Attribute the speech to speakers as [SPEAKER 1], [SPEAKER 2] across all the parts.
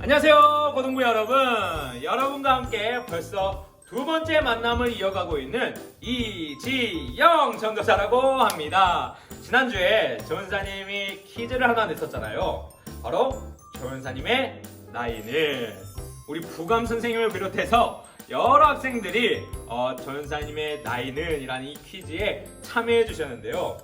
[SPEAKER 1] 안녕하세요 고등부 여러분. 여러분과 함께 벌써 두 번째 만남을 이어가고 있는 이지영 전도사라고 합니다. 지난주에 조은사님이 퀴즈를 하나 냈었잖아요. 바로 조은사님의 나이는. 우리 부감 선생님을 비롯해서 여러 학생들이 조은사님의 나이는 이라는 이 퀴즈에 참여해 주셨는데요.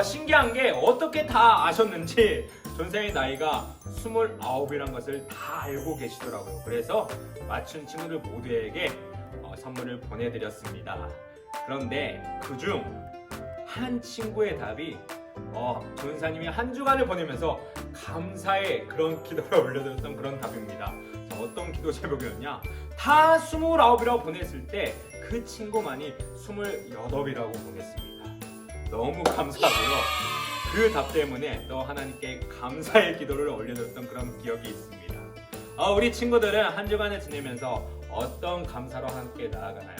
[SPEAKER 1] 신기한 게 어떻게 다 아셨는지 조은사님의 나이가 29이란 것을 다 알고 계시더라고요. 그래서 맞춘 친구들 모두에게 선물을 보내드렸습니다. 그런데 그중 한 친구의 답이 조은사님이 한 주간을 보내면서 감사의 그런 기도를 올려드렸던 그런 답입니다. 자, 어떤 기도 제목이었냐? 다 29이라고 보냈을 때 그 친구만이 28이라고 보냈습니다. 너무 감사하고요. 그 답 때문에 또 하나님께 감사의 기도를 올려드렸던 그런 기억이 있습니다. 우리 친구들은 한 주간을 지내면서 어떤 감사로 함께 나아가나요?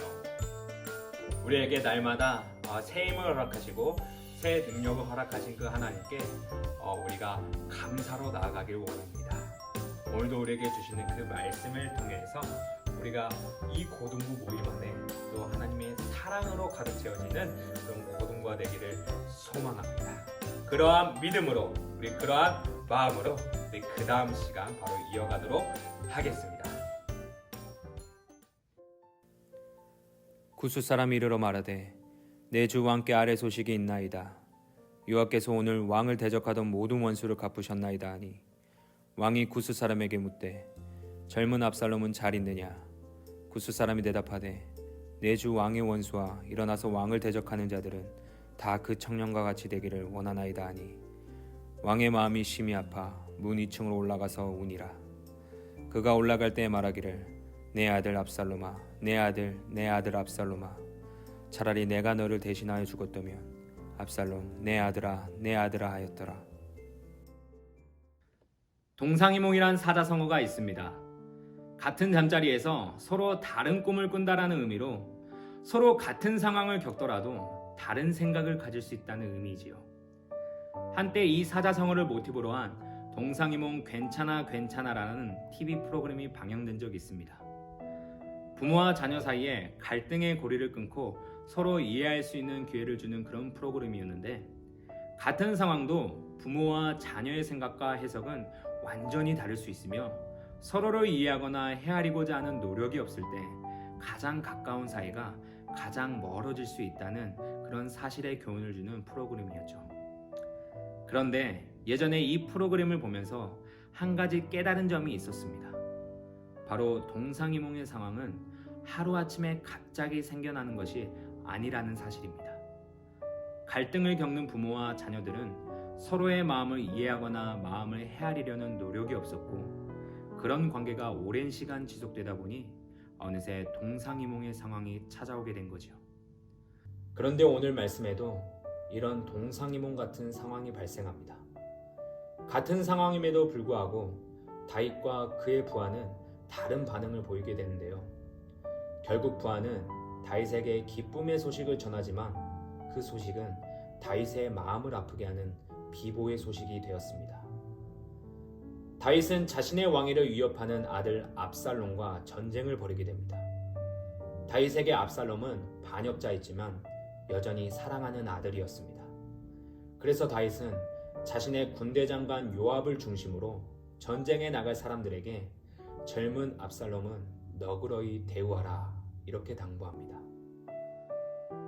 [SPEAKER 1] 우리에게 날마다 새 힘을 허락하시고 새 능력을 허락하신 그 하나님께 우리가 감사로 나아가길 원합니다. 오늘도 우리에게 주시는 그 말씀을 통해서 우리가 이 고등부 모임 안에 또 하나님의 사랑으로 가득 채워지는 그런 고등부가 되기를 소망합니다. 그러한 믿음으로 우리 그러한 마음으로 우리 그 다음 시간 바로 이어가도록 하겠습니다.
[SPEAKER 2] 구스 사람이 이르러 말하되 내 주 왕께 아래 소식이 있나이다. 여호와께서 오늘 왕을 대적하던 모든 원수를 갚으셨나이다 하니 왕이 구스 사람에게 묻되 젊은 압살롬은 잘 있느냐? 구스 사람이 대답하되 내 주 왕의 원수와 일어나서 왕을 대적하는 자들은 다 그 청년과 같이 되기를 원하나이다 하니 왕의 마음이 심히 아파 문 2층으로 올라가서 우니라. 그가 올라갈 때에 말하기를 내 아들 압살롬아, 내 아들 압살롬아, 차라리 내가 너를 대신하여 죽었다면 압살롬 내 아들아 하였더라.
[SPEAKER 1] 동상이몽이란 사자성어가 있습니다. 같은 잠자리에서 서로 다른 꿈을 꾼다라는 의미로 서로 같은 상황을 겪더라도 다른 생각을 가질 수 있다는 의미지요. 한때 이 사자성어를 모티브로 한 동상이몽 괜찮아라는 TV 프로그램이 방영된 적이 있습니다. 부모와 자녀 사이에 갈등의 고리를 끊고 서로 이해할 수 있는 기회를 주는 그런 프로그램이었는데, 같은 상황도 부모와 자녀의 생각과 해석은 완전히 다를 수 있으며 서로를 이해하거나 헤아리고자 하는 노력이 없을 때 가장 가까운 사이가 가장 멀어질 수 있다는 그런 사실의 교훈을 주는 프로그램이었죠. 그런데 예전에 이 프로그램을 보면서 한 가지 깨달은 점이 있었습니다. 바로 동상이몽의 상황은 하루아침에 갑자기 생겨나는 것이 아니라는 사실입니다. 갈등을 겪는 부모와 자녀들은 서로의 마음을 이해하거나 마음을 헤아리려는 노력이 없었고, 그런 관계가 오랜 시간 지속되다 보니 어느새 동상이몽의 상황이 찾아오게 된 거죠.
[SPEAKER 2] 그런데 오늘 말씀에도 이런 동상이몽 같은 상황이 발생합니다. 같은 상황임에도 불구하고 다윗과 그의 부하는 다른 반응을 보이게 되는데요. 결국 부하는 다윗에게 기쁨의 소식을 전하지만 그 소식은 다윗의 마음을 아프게 하는 비보의 소식이 되었습니다. 다윗은 자신의 왕위를 위협하는 아들 압살롬과 전쟁을 벌이게 됩니다. 다윗에게 압살롬은 반역자였지만 여전히 사랑하는 아들이었습니다. 그래서 다윗은 자신의 군대 장관 요압을 중심으로 전쟁에 나갈 사람들에게 젊은 압살롬은 너그러이 대우하라 이렇게 당부합니다.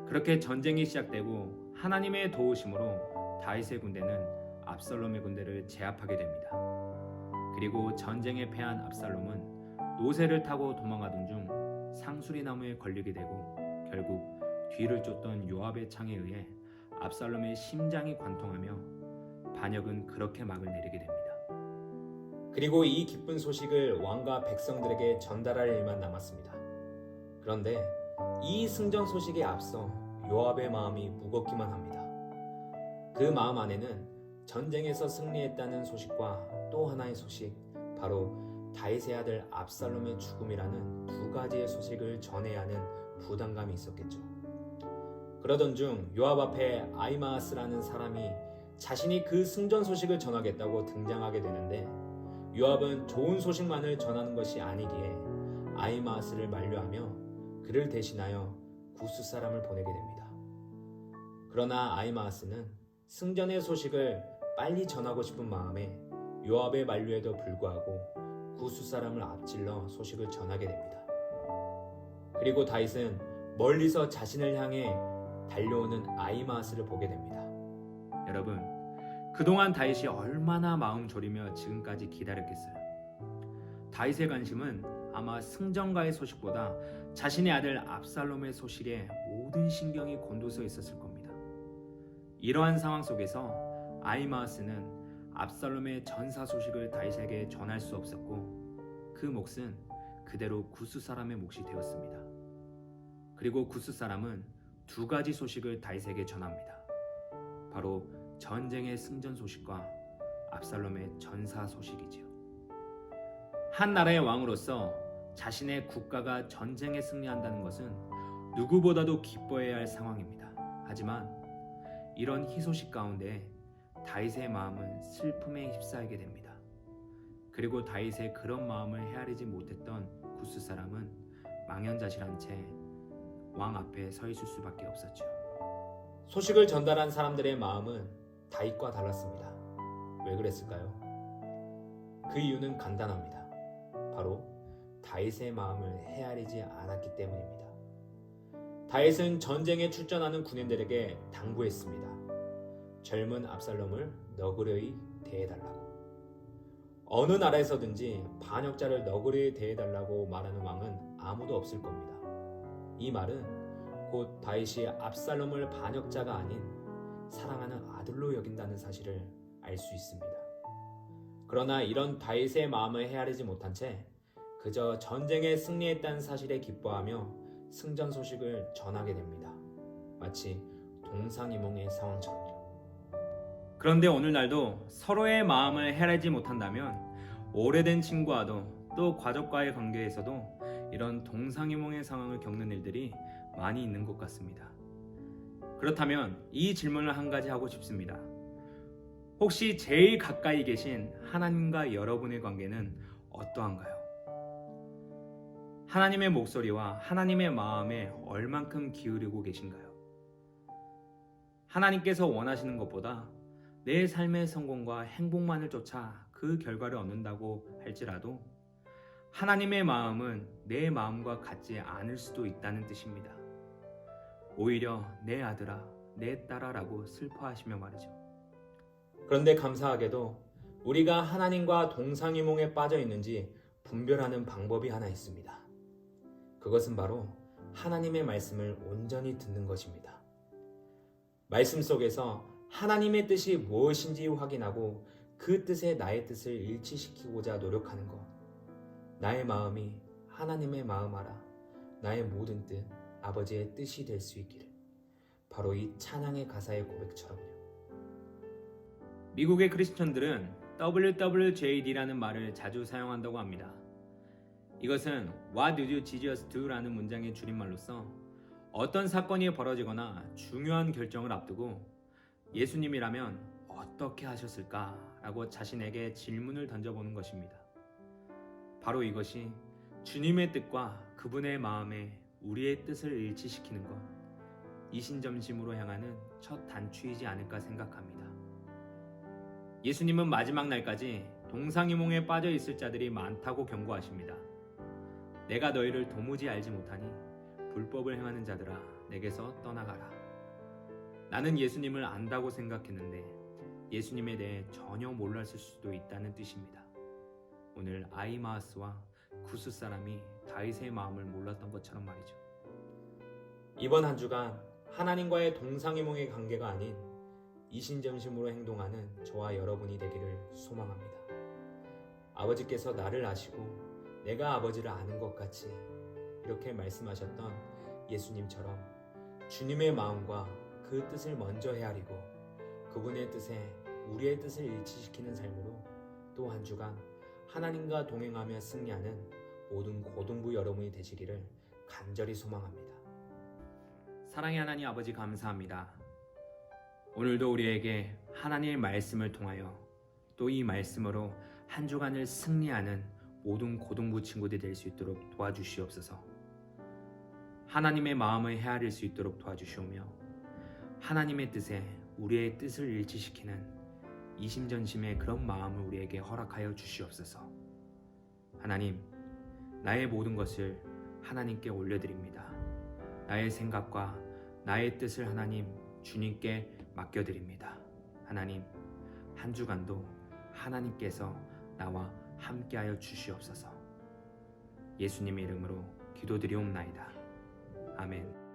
[SPEAKER 1] 그렇게 전쟁이 시작되고 하나님의 도우심으로 다윗의 군대는 압살롬의 군대를 제압하게 됩니다. 그리고 전쟁에 패한 압살롬은 노새를 타고 도망가던 중 상수리나무에 걸리게 되고 결국 뒤를 쫓던 요압의 창에 의해 압살롬의 심장이 관통하며 반역은 그렇게 막을 내리게 됩니다.
[SPEAKER 2] 그리고 이 기쁜 소식을 왕과 백성들에게 전달할 일만 남았습니다. 그런데 이 승전 소식에 앞서 요압의 마음이 무겁기만 합니다. 그 마음 안에는 전쟁에서 승리했다는 소식과 또 하나의 소식, 바로 다윗의 아들 압살롬의 죽음이라는 두 가지의 소식을 전해야 하는 부담감이 있었겠죠. 그러던 중 요압 앞에 아히마아스라는 사람이 자신이 그 승전 소식을 전하겠다고 등장하게 되는데, 요압은 좋은 소식만을 전하는 것이 아니기에 아히마아스를 만류하며 그를 대신하여 구스 사람을 보내게 됩니다. 그러나 아히마아스는 승전의 소식을 빨리 전하고 싶은 마음에 요압의 만류에도 불구하고 구스 사람을 앞질러 소식을 전하게 됩니다. 그리고 다윗은 멀리서 자신을 향해 달려오는 아히마아스를 보게 됩니다.
[SPEAKER 1] 여러분, 그동안 다윗이 얼마나 마음 졸이며 지금까지 기다렸겠어요. 다윗의 관심은 아마 승전가의 소식보다 자신의 아들 압살롬의 소식에 모든 신경이 곤두서 있었을 겁니다. 이러한 상황 속에서 아히마아스는 압살롬의 전사 소식을 다윗에게 전할 수 없었고, 그 몫은 그대로 구스 사람의 몫이 되었습니다. 그리고 구스 사람은 두 가지 소식을 다윗에게 전합니다. 바로 전쟁의 승전 소식과 압살롬의 전사 소식이지요. 한 나라의 왕으로서 자신의 국가가 전쟁에 승리한다는 것은 누구보다도 기뻐해야 할 상황입니다. 하지만 이런 희소식 가운데 다윗의 마음은 슬픔에 휩싸이게 됩니다. 그리고 다윗의 그런 마음을 헤아리지 못했던 구스 사람은 망연자실한 채 왕 앞에 서 있을 수밖에 없었죠.
[SPEAKER 2] 소식을 전달한 사람들의 마음은 다윗과 달랐습니다. 왜 그랬을까요? 그 이유는 간단합니다. 바로 다윗의 마음을 헤아리지 않았기 때문입니다. 다윗은 전쟁에 출전하는 군인들에게 당부했습니다. 젊은 압살롬을 너그러이 대해달라고. 어느 나라에서든지 반역자를 너그러이 대해달라고 말하는 왕은 아무도 없을 겁니다. 이 말은 곧 다윗이 압살롬을 반역자가 아닌 사랑하는 아들로 여긴다는 사실을 알 수 있습니다. 그러나 이런 다윗의 마음을 헤아리지 못한 채 그저 전쟁에 승리했다는 사실에 기뻐하며 승전 소식을 전하게 됩니다. 마치 동상이몽의 상황처럼요.
[SPEAKER 1] 그런데 오늘날도 서로의 마음을 헤아리지 못한다면 오래된 친구와도 또 가족과의 관계에서도 이런 동상이몽의 상황을 겪는 일들이 많이 있는 것 같습니다. 그렇다면 이 질문을 한 가지 하고 싶습니다. 혹시 제일 가까이 계신 하나님과 여러분의 관계는 어떠한가요? 하나님의 목소리와 하나님의 마음에 얼만큼 기울이고 계신가요? 하나님께서 원하시는 것보다 내 삶의 성공과 행복만을 쫓아 그 결과를 얻는다고 할지라도 하나님의 마음은 내 마음과 같지 않을 수도 있다는 뜻입니다. 오히려 내 아들아, 내 딸아라고 슬퍼하시며 말이죠.
[SPEAKER 2] 그런데 감사하게도 우리가 하나님과 동상이몽에 빠져 있는지 분별하는 방법이 하나 있습니다. 그것은 바로 하나님의 말씀을 온전히 듣는 것입니다. 말씀 속에서 하나님의 뜻이 무엇인지 확인하고 그 뜻에 나의 뜻을 일치시키고자 노력하는 것. 나의 마음이 하나님의 마음 알아 나의 모든 뜻 아버지의 뜻이 될 수 있기를. 바로 이 찬양의 가사의 고백처럼요.
[SPEAKER 1] 미국의 크리스천들은 WWJD라는 말을 자주 사용한다고 합니다. 이것은 What did Jesus do? 라는 문장의 줄임말로서 어떤 사건이 벌어지거나 중요한 결정을 앞두고 예수님이라면 어떻게 하셨을까? 라고 자신에게 질문을 던져보는 것입니다. 바로 이것이 주님의 뜻과 그분의 마음에 우리의 뜻을 일치시키는 것, 이신점심으로 향하는 첫 단추이지 않을까 생각합니다. 예수님은 마지막 날까지 동상이몽에 빠져 있을 자들이 많다고 경고하십니다. 내가 너희를 도무지 알지 못하니 불법을 행하는 자들아 내게서 떠나가라. 나는 예수님을 안다고 생각했는데 예수님에 대해 전혀 몰랐을 수도 있다는 뜻입니다. 오늘 아히마아스와 구스 사람이 다윗의 마음을 몰랐던 것처럼 말이죠.
[SPEAKER 2] 이번 한 주간 하나님과의 동상이몽의 관계가 아닌 이신점심으로 행동하는 저와 여러분이 되기를 소망합니다. 아버지께서 나를 아시고 내가 아버지를 아는 것 같이 이렇게 말씀하셨던 예수님처럼 주님의 마음과 그 뜻을 먼저 헤아리고 그분의 뜻에 우리의 뜻을 일치시키는 삶으로 또 한 주간 하나님과 동행하며 승리하는 모든 고등부 여러분이 되시기를 간절히 소망합니다. 사랑의 하나님 아버지 감사합니다. 오늘도 우리에게 하나님의 말씀을 통하여 또 이 말씀으로 한 주간을 승리하는 모든 고등부 친구들이 될 수 있도록 도와주시옵소서. 하나님의 마음을 헤아릴 수 있도록 도와주시오며 하나님의 뜻에 우리의 뜻을 일치시키는 이심전심의 그런 마음을 우리에게 허락하여 주시옵소서. 하나님, 나의 모든 것을 하나님께 올려드립니다. 나의 생각과 나의 뜻을 하나님 주님께 맡겨드립니다. 하나님, 한 주간도 하나님께서 나와 함께하여 주시옵소서. 예수님의 이름으로 기도드리옵나이다. 아멘.